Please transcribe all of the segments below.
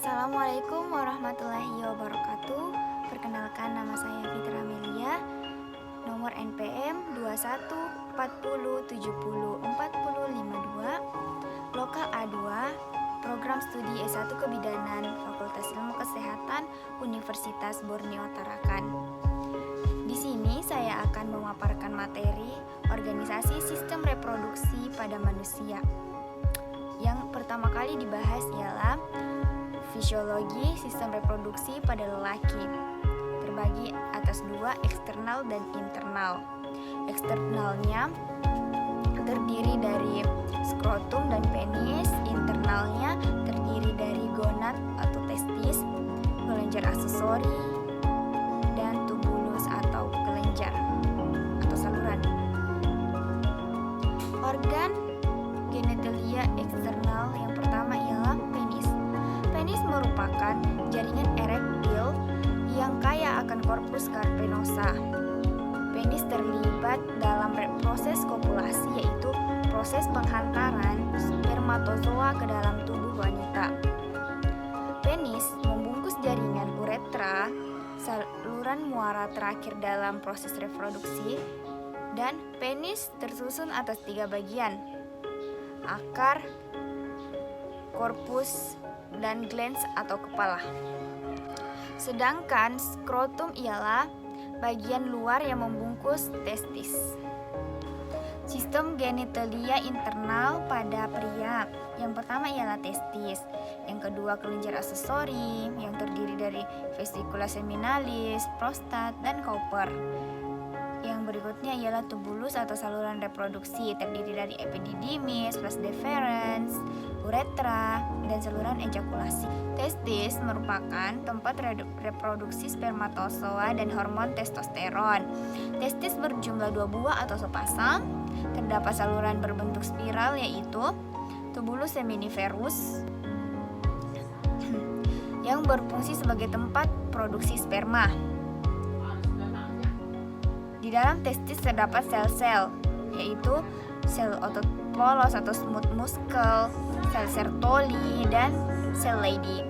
Assalamualaikum warahmatullahi wabarakatuh. Perkenalkan, nama saya Fitra Amelia. Nomor NPM 2140704052, Lokal A2, Program Studi S1 Kebidanan, Fakultas Ilmu Kesehatan, Universitas Borneo Tarakan. Di sini saya akan memaparkan materi organisasi sistem reproduksi pada manusia. Yang pertama kali dibahas ialah fisiologi sistem reproduksi pada lelaki, terbagi atas dua, eksternal dan internal. Eksternalnya terdiri dari skrotum dan penis, internalnya terdiri dari gonad atau testis, kelenjar aksesori, dan tubulus atau kelenjar atau saluran. Organ genitalia eksternal yang pertama ialah penis. Penis merupakan jaringan erektil yang kaya akan korpus cavernosa. Penis terlibat dalam proses kopulasi, yaitu proses penghantaran spermatozoa ke dalam tubuh wanita. Penis membungkus jaringan uretra, saluran muara terakhir dalam proses reproduksi, dan penis tersusun atas 3 bagian: akar, korpus, dan glans atau kepala. Sedangkan skrotum ialah bagian luar yang membungkus testis. Sistem genitalia internal pada pria, yang pertama ialah testis, yang kedua kelenjar aksesori yang terdiri dari vesikula seminalis, prostat, dan Cowper. Yang berikutnya ialah tubulus atau saluran reproduksi, terdiri dari epididymis, vas deferens, uretra, dan saluran ejakulasi. Testis merupakan tempat reproduksi spermatozoa dan hormon testosteron. Testis berjumlah 2 buah atau sepasang. Terdapat saluran berbentuk spiral, yaitu tubulus seminiferus yang berfungsi sebagai tempat produksi sperma. Di dalam testis terdapat sel-sel, yaitu sel otot polos atau smooth muscle, sel Sertoli, dan sel Leydig.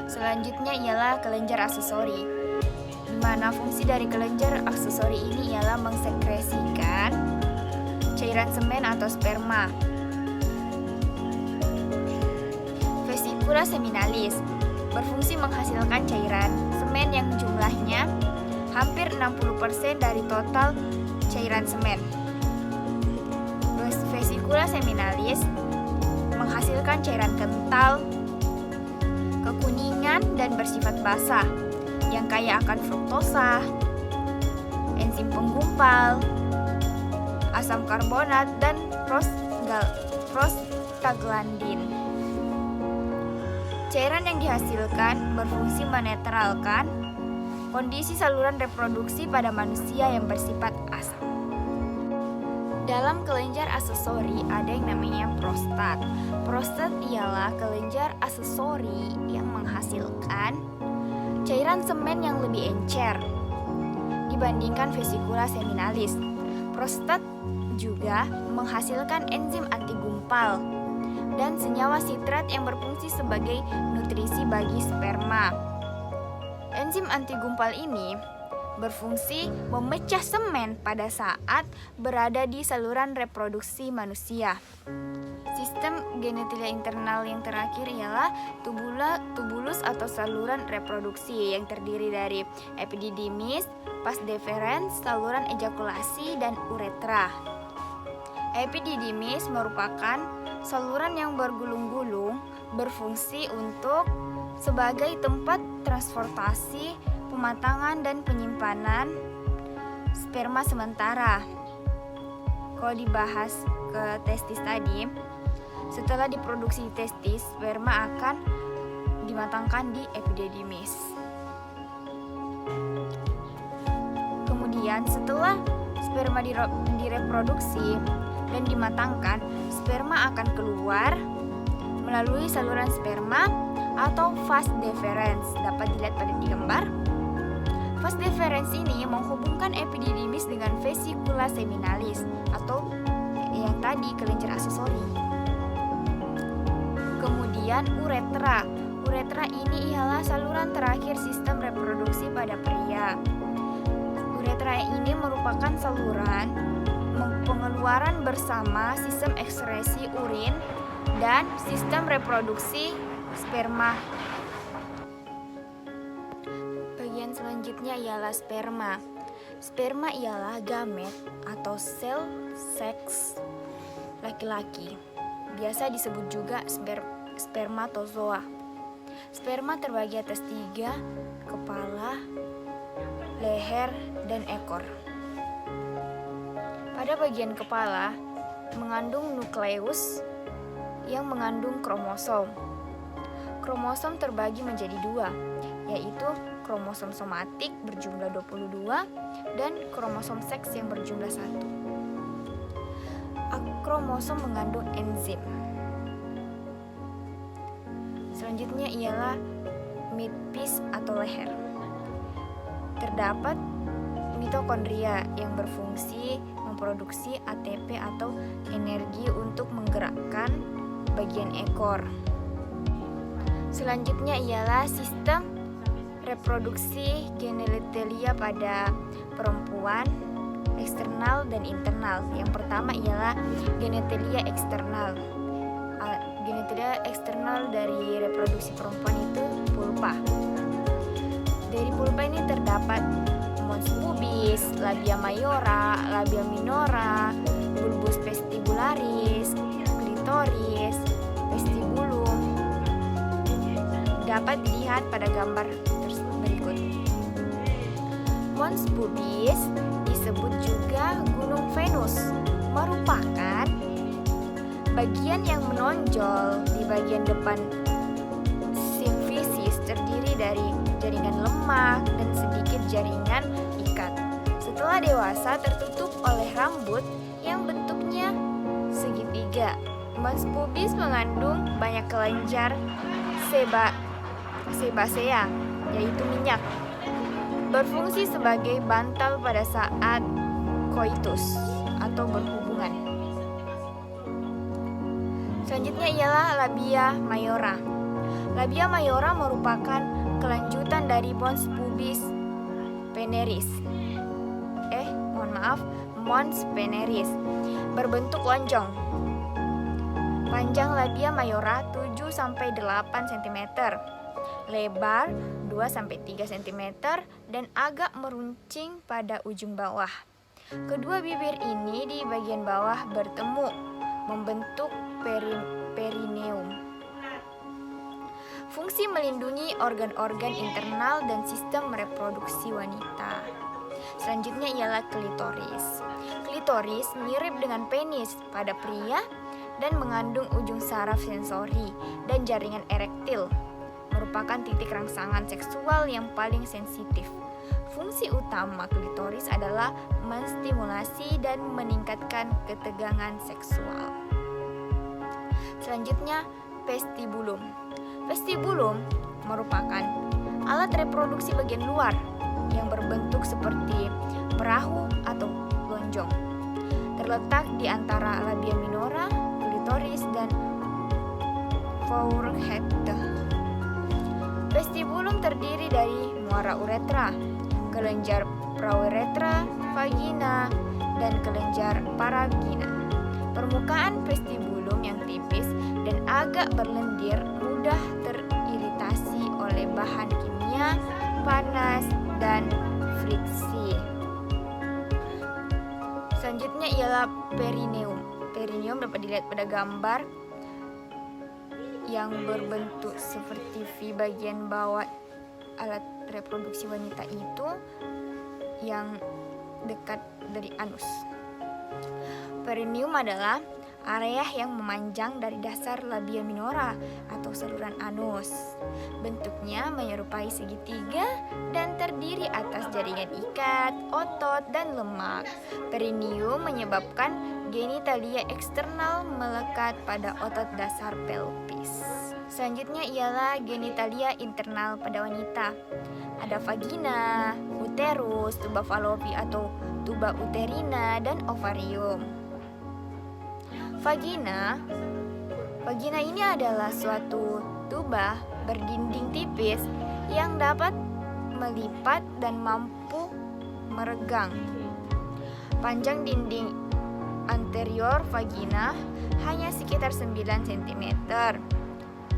Selanjutnya ialah kelenjar aksesori, di mana fungsi dari kelenjar aksesori ini ialah mengsekresikan cairan semen atau sperma. Vesikula seminalis berfungsi menghasilkan cairan semen yang jumlahnya hampir 60% dari total cairan semen. Vesikula seminalis menghasilkan cairan kental, kekuningan, dan bersifat basah yang kaya akan fruktosa, enzim penggumpal, asam karbonat, dan prostaglandin. Cairan yang dihasilkan berfungsi menetralkan kondisi saluran reproduksi pada manusia yang bersifat asam. Dalam kelenjar aksesori ada yang namanya prostat. Prostat ialah kelenjar aksesori yang menghasilkan cairan semen yang lebih encer dibandingkan vesikula seminalis. Prostat juga menghasilkan enzim antigumpal dan senyawa sitrat yang berfungsi sebagai nutrisi bagi sperma. Enzim antigumpal ini berfungsi memecah semen pada saat berada di saluran reproduksi manusia. Sistem genitalia internal yang terakhir ialah tubulus atau saluran reproduksi yang terdiri dari epididymis, vas deferens, saluran ejakulasi, dan uretra. Epididymis merupakan saluran yang bergulung-gulung, berfungsi untuk sebagai tempat transportasi, pematangan, dan penyimpanan sperma sementara. Kalau dibahas ke testis tadi, setelah diproduksi testis, sperma akan dimatangkan di epididymis. Kemudian setelah sperma direproduksi dan dimatangkan, sperma akan keluar melalui saluran sperma atau vas deferens. Dapat dilihat pada di gambar. Vas deferens ini menghubungkan epididymis dengan vesikula seminalis atau yang tadi kelenjar aksesori. Kemudian uretra. Uretra ini ialah saluran terakhir sistem reproduksi pada pria. Uretra ini merupakan saluran pengeluaran bersama sistem ekskresi urin dan sistem reproduksi sperma. Bagian selanjutnya ialah sperma. Sperma ialah gamet atau sel seks laki-laki. Biasa disebut juga spermatozoa. Sperma terbagi atas 3, kepala, leher, dan ekor. Pada bagian kepala mengandung nukleus yang mengandung kromosom. Kromosom terbagi menjadi 2, yaitu kromosom somatik berjumlah 22 dan kromosom seks yang berjumlah 1. Kromosom mengandung enzim. Selanjutnya ialah midpiece atau leher. Terdapat mitokondria yang berfungsi memproduksi ATP atau energi untuk menggerakkan bagian ekor. Selanjutnya ialah sistem reproduksi genitalia pada perempuan, eksternal dan internal. Yang pertama ialah genitalia eksternal. Genitalia eksternal dari reproduksi perempuan itu vulva. Dari vulva ini terdapat mons pubis, labia mayora, labia minora, bulbus vestibularis, klitoris, vestibulum. Dapat dilihat pada gambar berikut. Mons pubis disebut juga gunung Venus, merupakan bagian yang menonjol di bagian depan simfisis, terdiri dari jaringan lemak dan sedikit jaringan ikat. Setelah dewasa tertutup oleh rambut yang bentuknya segitiga. Mons pubis mengandung banyak kelenjar sebasea, yaitu minyak. Berfungsi sebagai bantal pada saat koitus atau berhubungan. Selanjutnya ialah labia mayora. Labia mayora merupakan kelanjutan dari mons pubis veneris. Mons veneris berbentuk lonjong. Panjang labia mayora 7-8 cm, lebar 2-3 cm dan agak meruncing pada ujung bawah. Kedua bibir ini di bagian bawah bertemu membentuk perineum. Fungsi melindungi organ-organ internal dan sistem reproduksi wanita. Selanjutnya ialah klitoris. Klitoris mirip dengan penis pada pria dan mengandung ujung saraf sensori dan jaringan erektil. Merupakan titik rangsangan seksual yang paling sensitif. Fungsi utama klitoris adalah menstimulasi dan meningkatkan ketegangan seksual. Selanjutnya, vestibulum. Vestibulum merupakan alat reproduksi bagian luar yang berbentuk seperti perahu atau lonjong. Terletak di antara labia minora, klitoris, dan forehead. Vestibulum terdiri dari muara uretra, kelenjar prauretra, vagina, dan kelenjar paragina. Permukaan vestibulum yang tipis dan agak berlendir mudah teriritasi oleh bahan kimia, panas, dan friksi. Selanjutnya ialah perineum. Perineum dapat dilihat pada gambar yang berbentuk seperti V bagian bawah alat reproduksi wanita itu yang dekat dari anus. Perineum adalah area yang memanjang dari dasar labia minora atau saluran anus. Bentuknya menyerupai segitiga dan terdiri atas jaringan ikat, otot, dan lemak. Perineum menyebabkan genitalia eksternal melekat pada otot dasar pelvis. Selanjutnya ialah genitalia internal pada wanita. Ada vagina, uterus, tuba fallopi atau tuba uterina, dan ovarium. Vagina ini adalah suatu tuba berdinding tipis yang dapat melipat dan mampu meregang. Panjang dinding anterior vagina hanya sekitar 9 cm,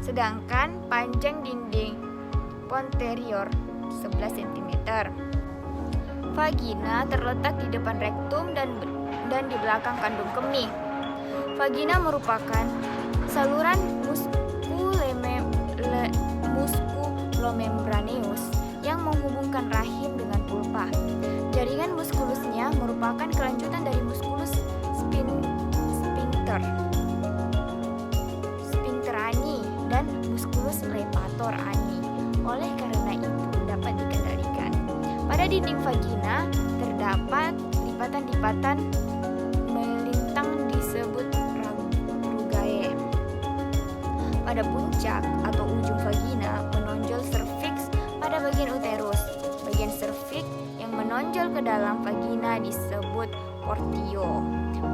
sedangkan panjang dinding posterior 11 cm. Vagina terletak di depan rektum dan di belakang kandung kemih. Vagina merupakan saluran musculomembraneus yang menghubungkan rahim dengan vulva. Jaringan muskulusnya merupakan kelanjutan dari muskulus sphincter ani dan muskulus levator ani. Oleh karena itu dapat dikendalikan. Pada dinding vagina terdapat lipatan-lipatan melintang disebut rugae. Pada puncak atau ujung vagina menonjol serviks pada bagian uterus. Bagian serviks yang menonjol ke dalam vagina disebut portio.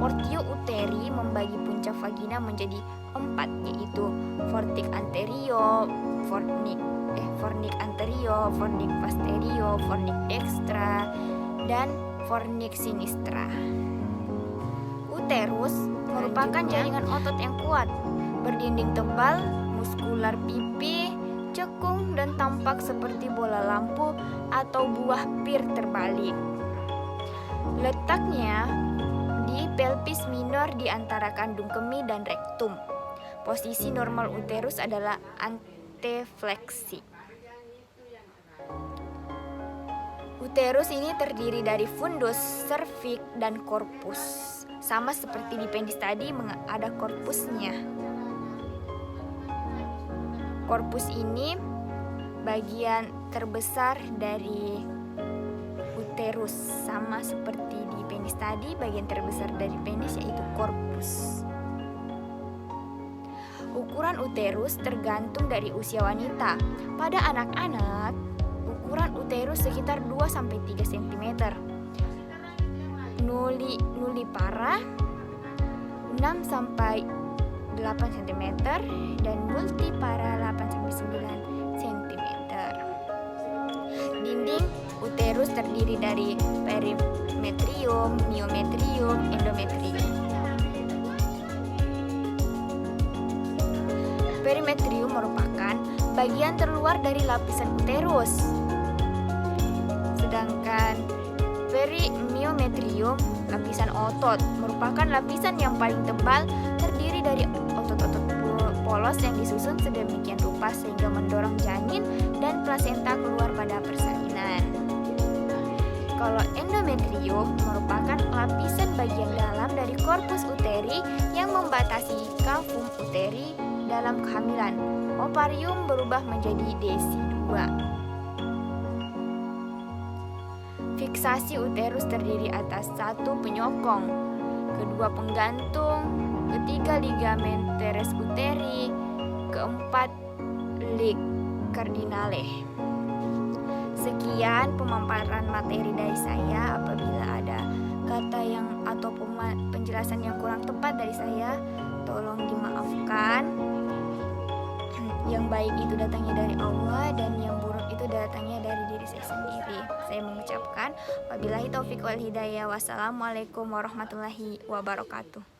Portio uteri membagi puncak vagina menjadi 4, yaitu fornix anterior, fornix anterior, fornix posterior, fornix dextra, dan fornix sinistra. Uterus merupakan jaringan otot yang kuat, berdinding tebal, muskular pipi, cekung, dan tampak seperti bola lampu atau buah pir terbalik. Letaknya di pelvis minor di antara kandung kemih dan rektum. Posisi normal uterus adalah antefleksi. Uterus ini terdiri dari fundus, serviks, dan korpus. Sama seperti di penis tadi, ada korpusnya. Korpus ini bagian terbesar dari uterus, sama seperti di penis tadi, bagian terbesar dari penis yaitu korpus. Ukuran uterus tergantung dari usia wanita. Pada anak-anak, ukuran uterus sekitar 2-3 cm. Nullipara 6-8 cm dan multipara 8-9 cm. Dinding uterus terdiri dari perimetrium, myometrium, endometrium. Perimetrium merupakan bagian terluar dari lapisan uterus, sedangkan perimyometrium, lapisan otot, merupakan lapisan yang paling tebal, terdiri dari otot-otot polos yang disusun sedemikian rupa sehingga mendorong janin dan plasenta keluar pada persalinan. Kalau endometrium merupakan lapisan bagian dalam dari korpus uteri yang membatasi kavum uteri dalam kehamilan. Ovarium berubah menjadi desi-2. Fiksasi uterus terdiri atas 1 penyokong, 2 penggantung, 3 ligamen teres uteri, 4 lig cardinale. Sekian pemaparan materi dari saya. Apabila ada kata yang atau penjelasan yang kurang tepat dari saya, tolong dimaafkan. Yang baik itu datangnya dari Allah dan yang buruk itu datangnya dari diri saya sendiri. Saya mengucapkan wabillahi taufiq wal hidayah. Wassalamualaikum warahmatullahi wabarakatuh.